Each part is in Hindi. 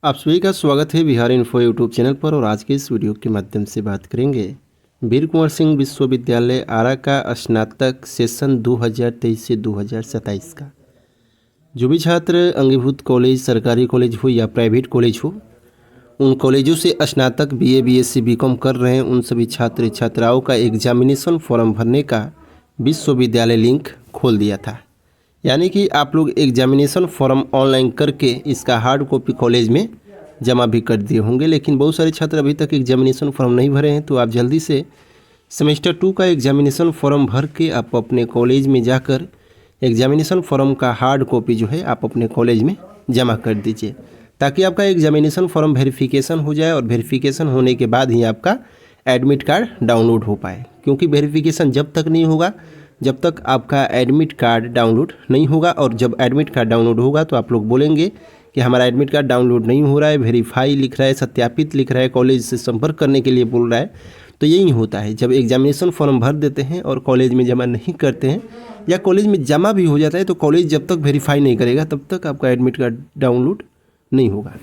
आप सभी का स्वागत है बिहार इन्फो यूट्यूब चैनल पर। और आज के इस वीडियो के माध्यम से बात करेंगे वीर कुंवर सिंह विश्वविद्यालय आरा का स्नातक सेशन 2023 से 2027 का। जो भी छात्र अंगीभूत कॉलेज, सरकारी कॉलेज हो या प्राइवेट कॉलेज हो, उन कॉलेजों से स्नातक बीए, बीएससी, बीकॉम कर रहे हैं, उन सभी छात्र छात्राओं का एग्जामिनेशन फॉर्म भरने का विश्वविद्यालय लिंक खोल दिया था। यानी कि आप लोग एग्जामिनेशन फॉर्म ऑनलाइन करके इसका हार्ड कॉपी कॉलेज में जमा भी कर दिए होंगे। लेकिन बहुत सारे छात्र अभी तक एग्जामिनेशन फॉर्म नहीं भरे हैं, तो आप जल्दी से सेमेस्टर 2 का एग्जामिनेशन फॉर्म भर के आप अपने कॉलेज में जाकर एग्जामिनेशन फॉर्म का हार्ड कॉपी जो है आप अपने कॉलेज में जमा कर दीजिए, ताकि आपका एग्जामिनेशन फॉर्म वेरिफिकेशन हो जाए और वेरिफिकेशन होने के बाद ही आपका एडमिट कार्ड डाउनलोड हो पाए। क्योंकि वेरिफिकेशन जब तक नहीं होगा, जब तक आपका एडमिट कार्ड डाउनलोड नहीं होगा, और जब एडमिट कार्ड डाउनलोड होगा तो आप लोग बोलेंगे कि हमारा एडमिट कार्ड डाउनलोड नहीं हो रहा है, वेरीफाई लिख रहा है, सत्यापित लिख रहा है, कॉलेज से संपर्क करने के लिए बोल रहा है। तो यही होता है, जब एग्जामिनेशन फॉर्म भर देते हैं और कॉलेज में जमा नहीं करते हैं, या कॉलेज में जमा भी हो जाता है तो कॉलेज जब तक वेरीफाई नहीं करेगा तब तक आपका एडमिट कार्ड डाउनलोड नहीं होगा।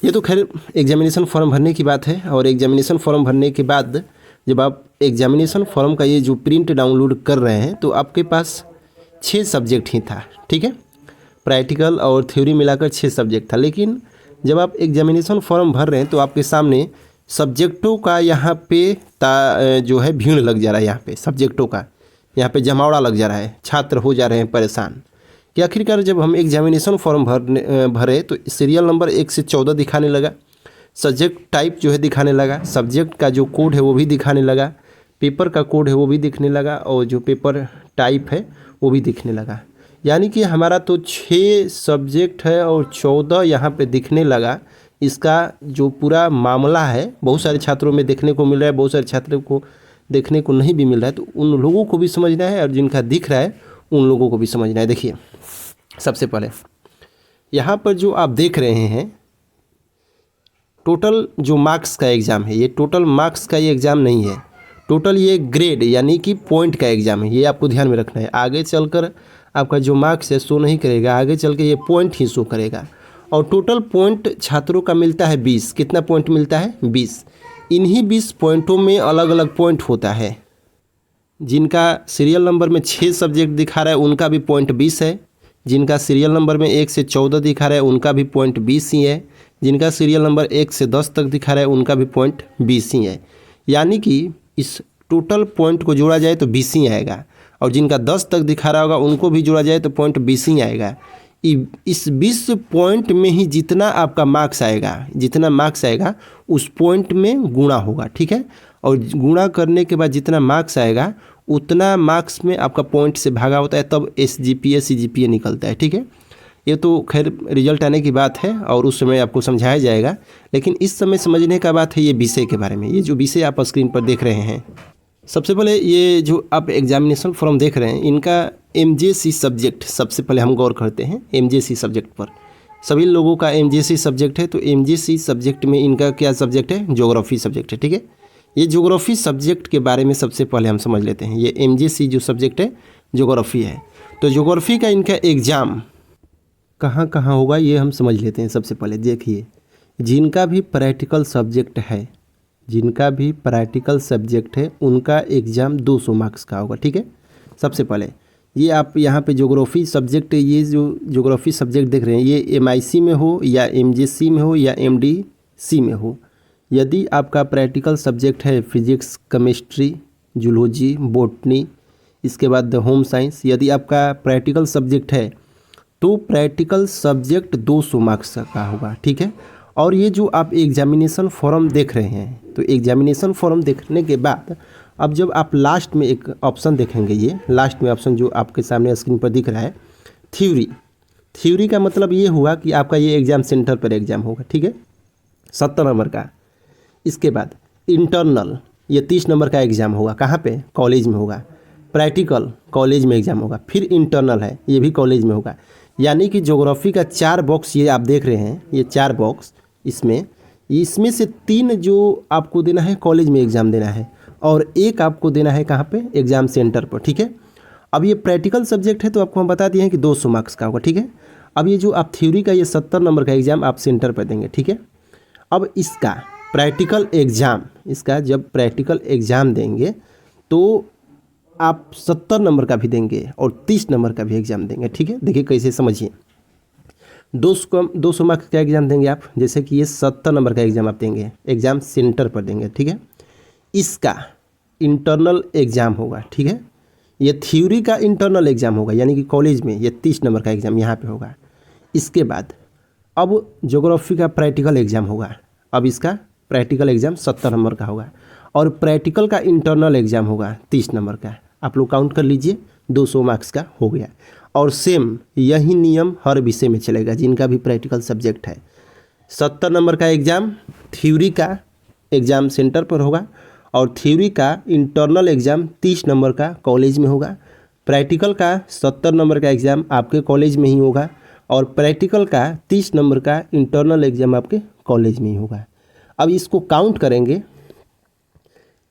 ये तो खैर एग्जामिनेशन फॉर्म भरने की बात है। और एग्जामिनेशन फॉर्म भरने के बाद जब आप एग्जामिनेशन फॉर्म का ये जो प्रिंट डाउनलोड कर रहे हैं, तो आपके पास 6 सब्जेक्ट ही था, ठीक है। प्रैक्टिकल और थ्योरी मिलाकर 6 सब्जेक्ट था। लेकिन जब आप एग्जामिनेशन फॉर्म भर रहे हैं तो आपके सामने सब्जेक्टों का यहाँ पे जो है भीड़ लग जा रहा है। यहाँ पे सब्जेक्टों का यहाँ पे जमावड़ा लग जा रहा है, छात्र हो जा रहे हैं परेशान कि आखिरकार जब हम एग्जामिनेशन फॉर्म भरे तो सीरियल नंबर 1 से 14 दिखाने लगा, सब्जेक्ट टाइप जो है दिखाने लगा, सब्जेक्ट का जो कोड है वो भी दिखाने लगा, पेपर का कोड है वो भी दिखने लगा, और जो पेपर टाइप है वो भी दिखने लगा। यानी कि हमारा तो 6 सब्जेक्ट है और 14 यहाँ पे दिखने लगा। इसका जो पूरा मामला है बहुत सारे छात्रों में देखने को मिल रहा है, बहुत सारे छात्रों को देखने को नहीं भी मिल रहा है। तो उन लोगों को भी समझना है और जिनका दिख रहा है उन लोगों को भी समझना है। देखिए, सबसे पहले यहाँ पर जो आप देख रहे हैं टोटल जो मार्क्स का एग्ज़ाम है, ये टोटल मार्क्स का ये एग्ज़ाम नहीं है, टोटल ये ग्रेड यानी कि पॉइंट का एग्ज़ाम है। ये आपको ध्यान में रखना है। आगे चलकर आपका जो मार्क्स है शो नहीं करेगा, आगे चल के ये पॉइंट ही शो करेगा। और टोटल पॉइंट छात्रों का मिलता है 20। कितना पॉइंट मिलता है? 20। इन्हीं 20 पॉइंटों में अलग अलग पॉइंट होता है। जिनका सीरियल नंबर में 6 सब्जेक्ट दिखा रहा है उनका भी पॉइंट 20 है। जिनका सीरियल नंबर में 1 से 14 दिखा रहा है उनका भी पॉइंट 20 ही है। जिनका सीरियल नंबर 1 से 10 तक दिखा रहा है उनका भी पॉइंट 20 ही है। यानी कि इस टोटल पॉइंट को जोड़ा जाए तो 20 ही आएगा, और जिनका 10 तक दिखा रहा होगा उनको भी जोड़ा जाए तो पॉइंट 20 ही आएगा। इस 20 पॉइंट में ही जितना आपका मार्क्स आएगा, जितना मार्क्स आएगा उस पॉइंट में गुणा होगा, ठीक है। और गुणा करने के बाद जितना मार्क्स आएगा उतना मार्क्स में आपका पॉइंट से भागा होता है, तब SGPA CGPA निकलता है, ठीक है। ये तो खैर रिजल्ट आने की बात है और उस समय आपको समझाया जाएगा। लेकिन इस समय समझने का बात है ये विषय के बारे में। ये जो विषय आप स्क्रीन पर देख रहे हैं, सबसे पहले ये जो आप एग्जामिनेशन फॉर्म देख रहे हैं इनका MJC सब्जेक्ट, सबसे पहले हम गौर करते हैं MJC सब्जेक्ट पर। सभी लोगों का MJC सब्जेक्ट है, तो MJC सब्जेक्ट में इनका क्या सब्जेक्ट है? ज्योग्राफी सब्जेक्ट है, ठीक है। ये ज्योग्राफी सब्जेक्ट के बारे में सबसे पहले हम समझ लेते हैं। ये MJC जो सब्जेक्ट है ज्योग्राफी है, तो ज्योग्राफी का इनका एग्ज़ाम कहाँ कहाँ होगा ये हम समझ लेते हैं। सबसे पहले देखिए, जिनका भी प्रैक्टिकल सब्जेक्ट है, जिनका भी प्रैक्टिकल सब्जेक्ट है उनका एग्ज़ाम 200 मार्क्स का होगा, ठीक है। सबसे पहले ये आप यहाँ पे ज्योग्राफी सब्जेक्ट, ये जो ज्योग्राफी सब्जेक्ट देख रहे हैं ये MIC में हो या MJC में हो या MDC में हो। यदि आपका प्रैक्टिकल सब्जेक्ट है फिजिक्स, केमिस्ट्री, जूलॉजी, बॉटनी, इसके बाद होम साइंस, यदि आपका प्रैक्टिकल सब्जेक्ट है तो प्रैक्टिकल सब्जेक्ट 200 मार्क्स का होगा, ठीक है। और ये जो आप एग्जामिनेशन फॉर्म देख रहे हैं, तो एग्जामिनेशन फॉर्म देखने के बाद अब जब आप लास्ट में एक ऑप्शन देखेंगे, ये लास्ट में ऑप्शन जो आपके सामने स्क्रीन पर दिख रहा है थ्योरी। थ्योरी का मतलब ये हुआ कि आपका ये एग्ज़ाम सेंटर पर एग्ज़ाम होगा, ठीक है, 70 नंबर का। इसके बाद इंटरनल, ये 30 नंबर का एग्ज़ाम होगा। कहाँ पे? कॉलेज में होगा। प्रैक्टिकल कॉलेज में एग्ज़ाम होगा। फिर इंटरनल है, ये भी कॉलेज में होगा। यानी कि ज्योग्राफी का 4 बॉक्स ये आप देख रहे हैं, ये 4 बॉक्स, इसमें से 3 जो आपको देना है कॉलेज में एग्ज़ाम देना है, और 1 आपको देना है कहाँ पे? एग्ज़ाम सेंटर पर, ठीक है। अब ये प्रैक्टिकल सब्जेक्ट है तो आपको हम बता दिए हैं कि 200 मार्क्स का होगा, ठीक है। अब ये जो आप थ्योरी का ये 70 नंबर का एग्ज़ाम आप सेंटर पर देंगे, ठीक है। अब इसका प्रैक्टिकल एग्ज़ाम, इसका जब प्रैक्टिकल एग्ज़ाम देंगे तो आप 70 नंबर का भी देंगे और 30 नंबर का भी एग्ज़ाम देंगे, ठीक है। देखिए कैसे, समझिए। 200 मार्क्स का एग्ज़ाम देंगे आप, जैसे कि ये 70 नंबर का एग्ज़ाम आप देंगे, एग्ज़ाम सेंटर पर देंगे, ठीक है। इसका इंटरनल एग्ज़ाम होगा, ठीक है। ये थ्योरी का इंटरनल एग्ज़ाम होगा, यानी कि कॉलेज में ये 30 नंबर का एग्ज़ाम यहाँ पे होगा। इसके बाद अब ज्योग्राफी का प्रैक्टिकल एग्ज़ाम होगा। अब इसका प्रैक्टिकल एग्ज़ाम 70 नंबर का होगा और प्रैक्टिकल का इंटरनल एग्ज़ाम होगा 30 नंबर का। आप लोग काउंट कर लीजिए, 200 मार्क्स का हो गया। और सेम यही नियम हर विषय में चलेगा जिनका भी प्रैक्टिकल सब्जेक्ट है। 70 नंबर का एग्ज़ाम थ्योरी का एग्ज़ाम सेंटर पर होगा और थ्योरी का इंटरनल एग्ज़ाम 30 नंबर का कॉलेज में होगा। प्रैक्टिकल का 70 नंबर का एग्ज़ाम आपके कॉलेज में ही होगा और प्रैक्टिकल का 30 नंबर का इंटरनल एग्ज़ाम आपके कॉलेज में ही होगा। अब इसको काउंट करेंगे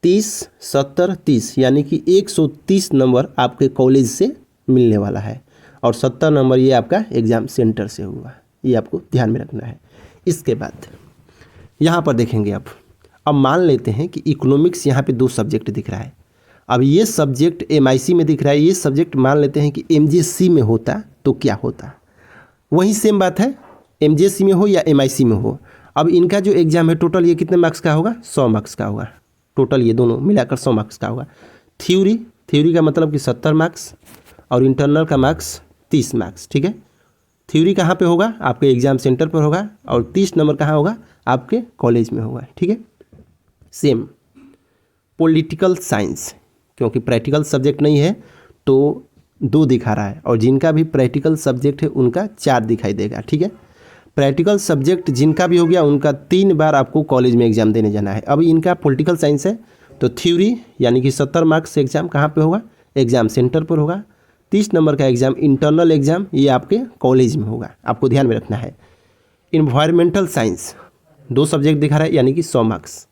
30, 70, 30, यानी कि 130 नंबर आपके कॉलेज से मिलने वाला है और 70 नंबर ये आपका एग्ज़ाम सेंटर से हुआ। ये आपको ध्यान में रखना है। इसके बाद यहाँ पर देखेंगे आप, अब मान लेते हैं कि इकोनॉमिक्स यहाँ पे 2 सब्जेक्ट दिख रहा है। अब ये सब्जेक्ट MIC में दिख रहा है, ये सब्जेक्ट मान लेते हैं कि MJC में होता तो क्या होता। वही सेम बात है, MJC में हो या MIC में हो। अब इनका जो एग्ज़ाम है टोटल ये कितने मार्क्स का होगा, 100 मार्क्स का होगा। टोटल ये दोनों मिलाकर 100 मार्क्स का होगा। थ्योरी का मतलब कि 70 मार्क्स और इंटरनल का मार्क्स 30 मार्क्स, ठीक है। थ्योरी कहाँ पे होगा, आपके एग्ज़ाम सेंटर पर होगा और 30 नंबर कहाँ होगा, आपके कॉलेज में होगा, ठीक है। सेम पॉलिटिकल साइंस, क्योंकि प्रैक्टिकल सब्जेक्ट नहीं है तो 2 दिखा रहा है और जिनका भी प्रैक्टिकल सब्जेक्ट है उनका 4 दिखाई देगा, ठीक है। प्रैक्टिकल सब्जेक्ट जिनका भी हो गया उनका 3 बार आपको कॉलेज में एग्ज़ाम देने जाना है। अब इनका पॉलिटिकल साइंस है तो थ्योरी यानी कि 70 मार्क्स एग्ज़ाम कहाँ पे होगा, एग्ज़ाम सेंटर पर होगा। 30 नंबर का एग्ज़ाम इंटरनल एग्ज़ाम ये आपके कॉलेज में होगा, आपको ध्यान में रखना है। इन्वायरमेंटल साइंस 2 सब्जेक्ट दिखा रहा है यानी कि 100 मार्क्स।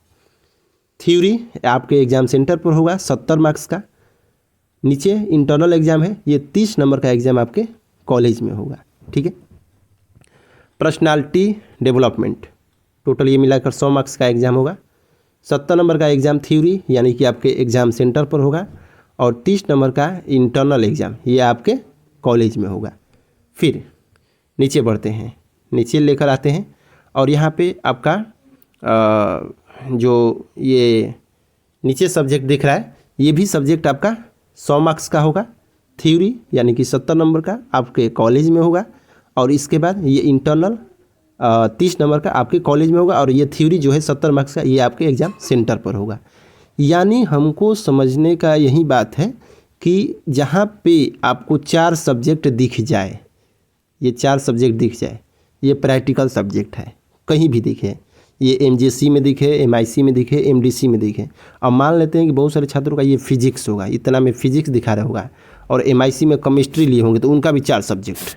थ्योरी आपके एग्ज़ाम सेंटर पर होगा 70 मार्क्स का। नीचे इंटरनल एग्ज़ाम है, ये 30 नंबर का एग्ज़ाम आपके कॉलेज में होगा, ठीक है। पर्सनालिटी डेवलपमेंट टोटल ये मिलाकर 100 मार्क्स का एग्ज़ाम होगा। 70 नंबर का एग्ज़ाम थ्योरी यानी कि आपके एग्ज़ाम सेंटर पर होगा और 30 नंबर का इंटरनल एग्ज़ाम ये आपके कॉलेज में होगा। फिर नीचे बढ़ते हैं, नीचे लेकर आते हैं और यहाँ पे आपका जो ये नीचे सब्जेक्ट दिख रहा है ये भी सब्जेक्ट आपका 100 मार्क्स का होगा। थ्योरी यानी कि 70 नंबर का आपके कॉलेज में होगा और इसके बाद ये इंटरनल 30 नंबर का आपके कॉलेज में होगा और ये थ्योरी जो है 70 मार्क्स का ये आपके एग्ज़ाम सेंटर पर होगा। यानी हमको समझने का यही बात है कि जहाँ पे आपको 4 सब्जेक्ट दिख जाए, ये 4 सब्जेक्ट दिख जाए, ये प्रैक्टिकल सब्जेक्ट है, कहीं भी दिखे, ये MJC में दिखे, MIC में दिखे, MDC में दिखे। अब मान लेते हैं कि बहुत सारे छात्रों का ये फिजिक्स होगा, इतना में फिजिक्स दिखा रहा होगा और MIC में केमिस्ट्री लिए होंगे तो उनका भी 4 सब्जेक्ट।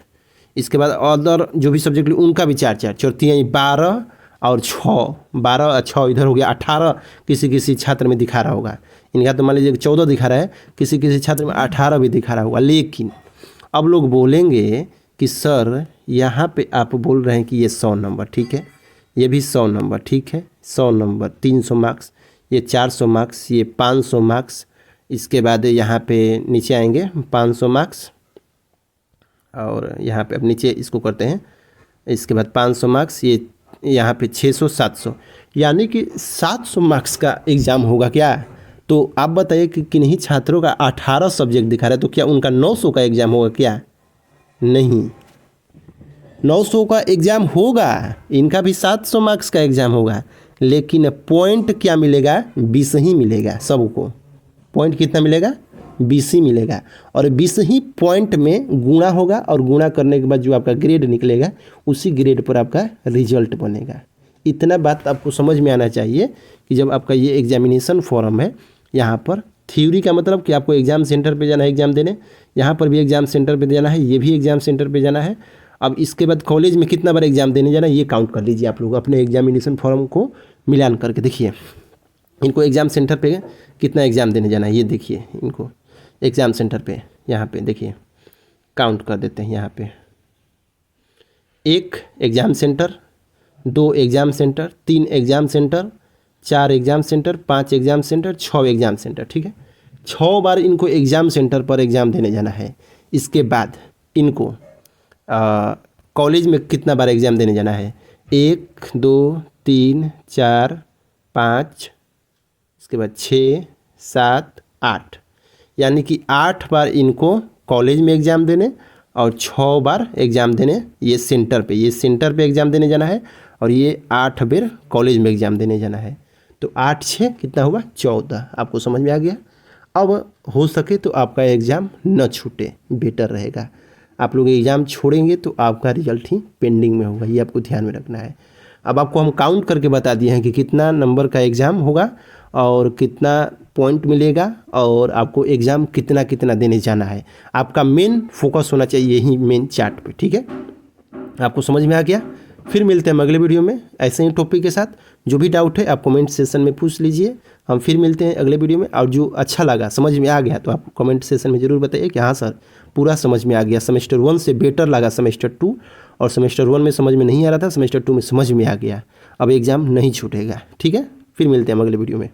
इसके बाद अदर जो भी सब्जेक्ट लिए उनका भी 4 चौथियाँ 12 और 6, 12 और 6 इधर हो गया 18 किसी छात्र में दिखा रहा होगा। इनका तो मान लीजिए 14 दिखा रहा है, किसी छात्र में 18 भी दिखा रहा होगा। लेकिन अब लोग बोलेंगे कि सर यहाँ पे आप बोल रहे हैं कि ये 100 नंबर ठीक है, ये भी 100 नंबर ठीक है, 100 नंबर 300 मार्क्स, ये 400 मार्क्स, ये 500 मार्क्स। इसके बाद यहाँ पे नीचे आएंगे 500 मार्क्स और यहाँ पे अब नीचे इसको करते हैं। इसके बाद 500 मार्क्स, ये यहाँ पे 600 700, यानी कि 700 मार्क्स का एग्ज़ाम होगा क्या। तो आप बताइए कि किन्हीं छात्रों का 18 सब्जेक्ट दिखा रहा है तो क्या उनका 900 का एग्ज़ाम होगा क्या? नहीं, 900 का एग्ज़ाम होगा, इनका भी 700 मार्क्स का एग्ज़ाम होगा, लेकिन पॉइंट क्या मिलेगा? 20 ही मिलेगा सबको। पॉइंट कितना मिलेगा? 20 ही मिलेगा और 20 ही पॉइंट में गुणा होगा और गुणा करने के बाद जो आपका ग्रेड निकलेगा उसी ग्रेड पर आपका रिजल्ट बनेगा। इतना बात आपको समझ में आना चाहिए कि जब आपका ये एग्जामिनेशन फॉर्म है, यहाँ पर थ्योरी का मतलब कि आपको एग्ज़ाम सेंटर पे जाना है एग्ज़ाम देने, यहाँ पर भी एग्ज़ाम सेंटर पे जाना है, ये भी एग्ज़ाम सेंटर पे जाना है। अब इसके बाद कॉलेज में कितना बार एग्ज़ाम देने जाना है ये काउंट कर लीजिए आप लोग अपने एग्जामिनेशन फॉर्म को मिलान करके। देखिए इनको एग्ज़ाम सेंटर पे कितना एग्ज़ाम देने जाना है ये देखिए, इनको एग्ज़ाम सेंटर पे यहाँ पे देखिए काउंट कर देते हैं। यहाँ पे 1 exam centre, 2 exam centre, 3 exam centre, 4 exam centre, 5 exam centre, 6 exam centre. ठीक है, 6 बार इनको एग्ज़ाम सेंटर पर एग्ज़ाम देने जाना है। इसके बाद इनको कॉलेज में कितना बार एग्ज़ाम देने जाना है? 1 2 3 4 5, इसके बाद 6 7 8, यानी कि 8 बार इनको कॉलेज में एग्ज़ाम देने और 6 बार एग्ज़ाम देने ये सेंटर पे एग्ज़ाम देने जाना है, और ये 8 बार कॉलेज में एग्ज़ाम देने जाना है। तो 8 6 कितना हुआ? 14। आपको समझ में आ गया? अब हो सके तो आपका एग्ज़ाम न छूटे, बेटर रहेगा। आप लोग एग्ज़ाम छोड़ेंगे तो आपका रिजल्ट ही पेंडिंग में होगा, ये आपको ध्यान में रखना है। अब आपको हम काउंट करके बता दिए हैं कि कितना नंबर का एग्ज़ाम होगा और कितना पॉइंट मिलेगा, और आपको एग्ज़ाम कितना कितना देने जाना है। आपका मेन फोकस होना चाहिए यही मेन चार्ट पे। ठीक है, आपको समझ में आ गया? फिर मिलते हैं हम अगले वीडियो में ऐसे ही टॉपिक के साथ। जो भी डाउट है आप कमेंट सेशन में पूछ लीजिए। हम फिर मिलते हैं अगले वीडियो में, और जो अच्छा लगा, समझ में आ गया, तो आप कमेंट सेशन में ज़रूर बताइए कि हाँ सर पूरा समझ में आ गया, सेमेस्टर 1 से बेटर लगा सेमेस्टर 2, और सेमेस्टर 1 में समझ में नहीं आ रहा था, सेमेस्टर 2 में समझ में आ गया, अब एग्ज़ाम नहीं छूटेगा। ठीक है, फिर मिलते हैं हम अगले वीडियो में।